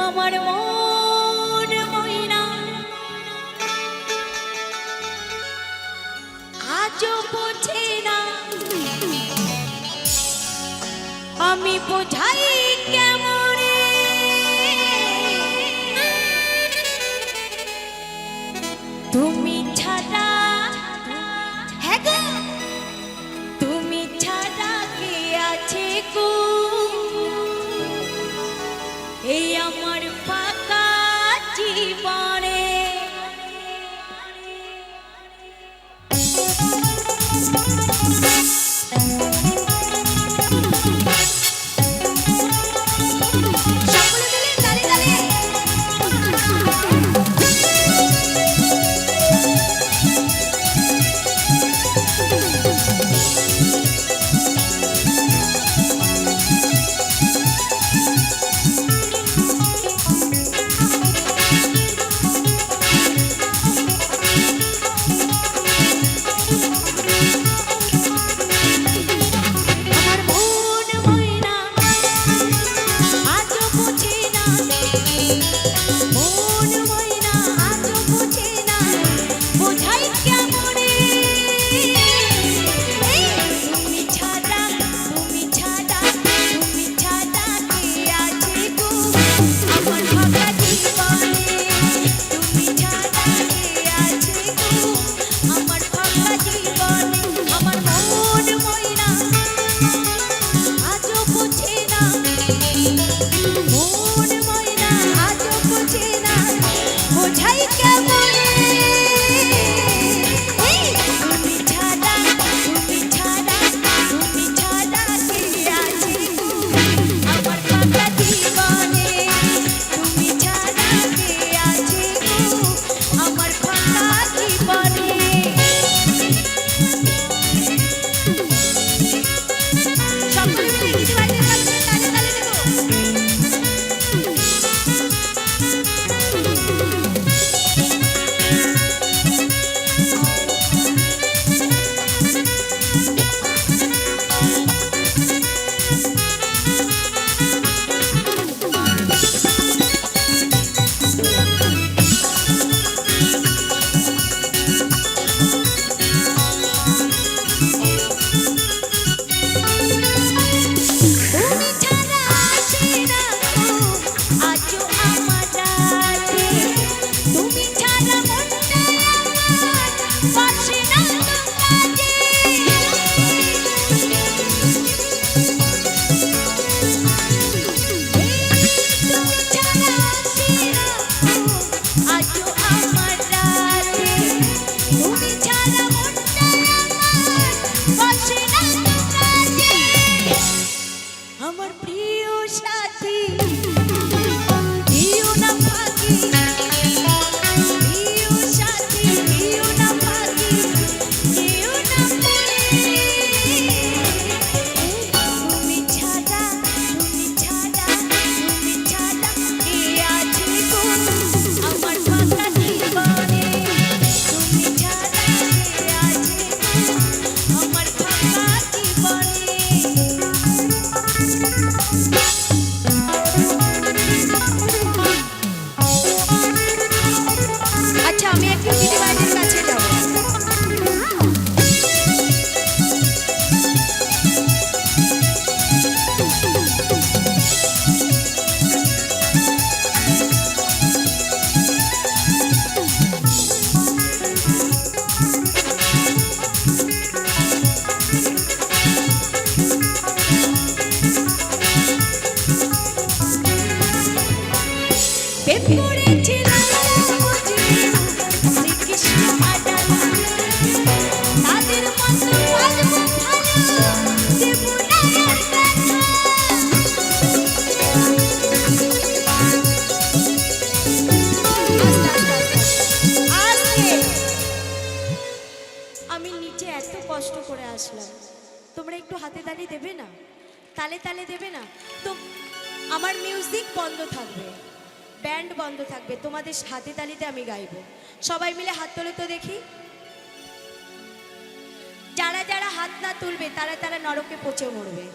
আমার মন ময়না আজও বোঝে না, আমি বোঝাই কেমনে তুমি ছাড়া। হ্যাঁ গো, তুমি ছাড়া কে আছে গো এই আমার ফাঁকা জীবনে। আমি নিচে এত কষ্ট করে আসলাম, তোমরা একটু হাতে তালি দেবে না? তালে তালে দেবে না তো? আমার মিউজিক বন্ধ থাকবে, ব্যান্ড বন্ধ থাকবে, তোমাদের হাতে তালিতে আমি গাইবো। সবাই মিলে হাত তোলো তো দেখি। যারা যারা হাত না তুলবে তারা তারা নরকে পচে মরবে।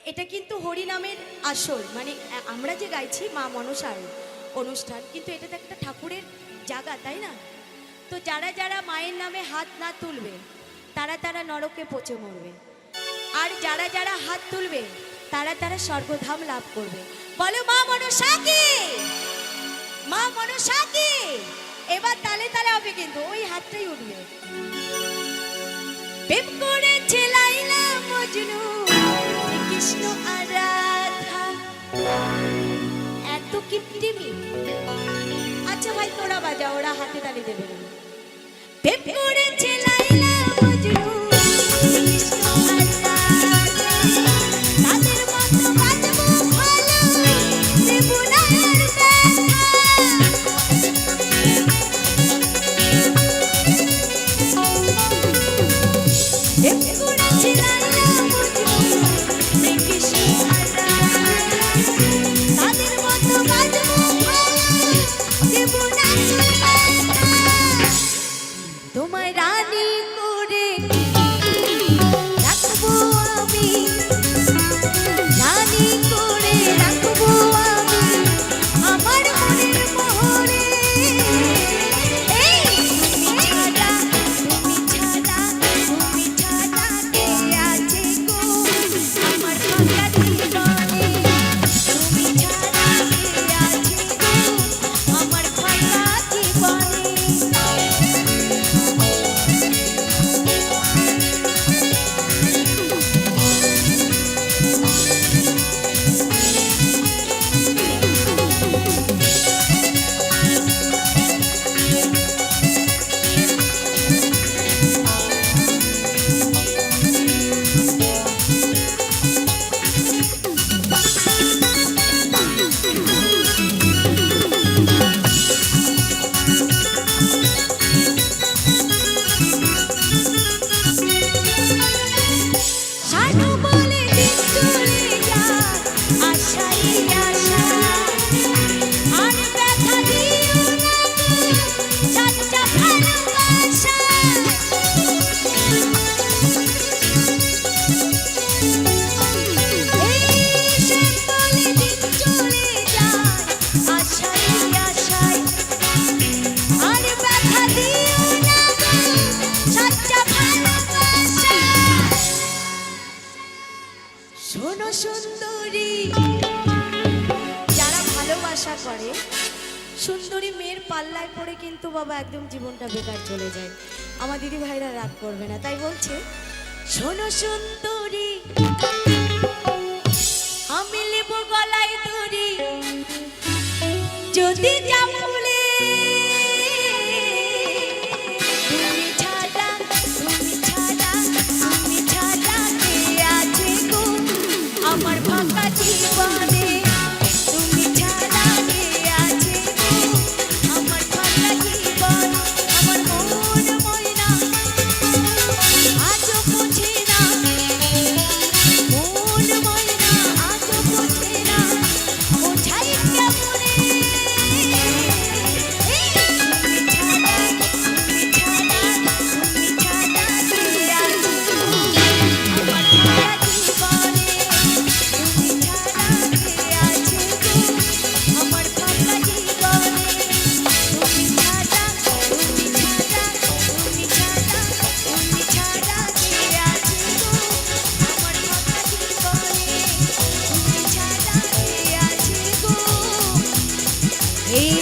এটা কিন্তু হরিনামের আসল, মানে আমরা যে গাইছি মা মনসার অনুষ্ঠান, কিন্তু এটা তো একটা ঠাকুরের জায়গা, তাই না? তো যারা যারা মায়ের নামে হাত না তুলবে তারা তারা নরকে পচে মরবে, আর যারা যারা হাত তুলবে তারা তারা স্বর্গধাম লাভ করবে। বলো মা মনসা কি, মা মনসা কি। এবার তালে তালে হবে, কিন্তু ওই হাতটাই উঠবে। প্রেম করেছে লাইলা মজনু, কৃষ্ণ আর রাধা, এত কিপটিমি। আচ্ছা ভাই তোরা বাজা, ওরা হাতে তালি দেবে না। প্রেম করেছে লাইলা মজনু, কৃষ্ণ আর রাধা, তাদের মতো বাজবো ভালো, দেব না আর ব্যথা। প্রেম করেছে লাইলা মজনু, কৃষ্ণ আর রাধা, তাদের মতো বাজবো ভালো, দেব না আর ব্যথা। তোমায় রানী করে রাখবো আমি, রানী করে রাখবো আমি আমার মনের মোহরে। এই তুমি ছাড়া, তুমি ছাড়া, তুমি ছাড়া কে আছে গো আমার ফাঁকা জীবনে। তুমি ছাড়া কে আছে গো আমার ফাঁকা জীবনে। সাধু বলে দিন চলে যায় আশাই আশায়, আর ব্যথা দিও না গো সাচ্চা ভালোবাসায়। এই সে বলে দিন চলে যায় আশাই আশায়, আর ব্যথা দিও না গো সাচ্চা ভালোবাসায়। শোনো সুন্দরী, যারা ভালোবাসা করে সুন্দরী মেয়ের পাল্লায় পড়ে কিন্তু বাবা একদম জীবনটা বেকার চলে যায়। আমার দিদি ভাইরা রাগ করবে না, তাই বলছে শোনো সুন্দরী, আমি নেব গলায় দড়ি, যদি যা ফুলে তুমি ছাড়া, তুমি ছাড়া, তুমি ছাড়া কে আছে গো আমার ফাঁকা জীবনে। তুমি ছাড়া কে আছে গো আমার ফাঁকা জীবন। আমার মন ময়না আজও বোঝে না, মন ময়না আজও বোঝে না, বোঝাই কেমনে। এই তুমি ছাড়া, তুমি ছাড়া, তুমি ছাড়া কে আছে গো আমার ফাঁকা জীবনে। তুমি ছাড়া কে আছে গো আমার ফাঁকা জীবনে। তুমি ছাড়া, তুমি ছাড়া, তুমি ছাড়া, তুমি ছাড়া কে আছে গো আমার ফাঁকা জীবনে। তুমি ছাড়া কে আছে গো এই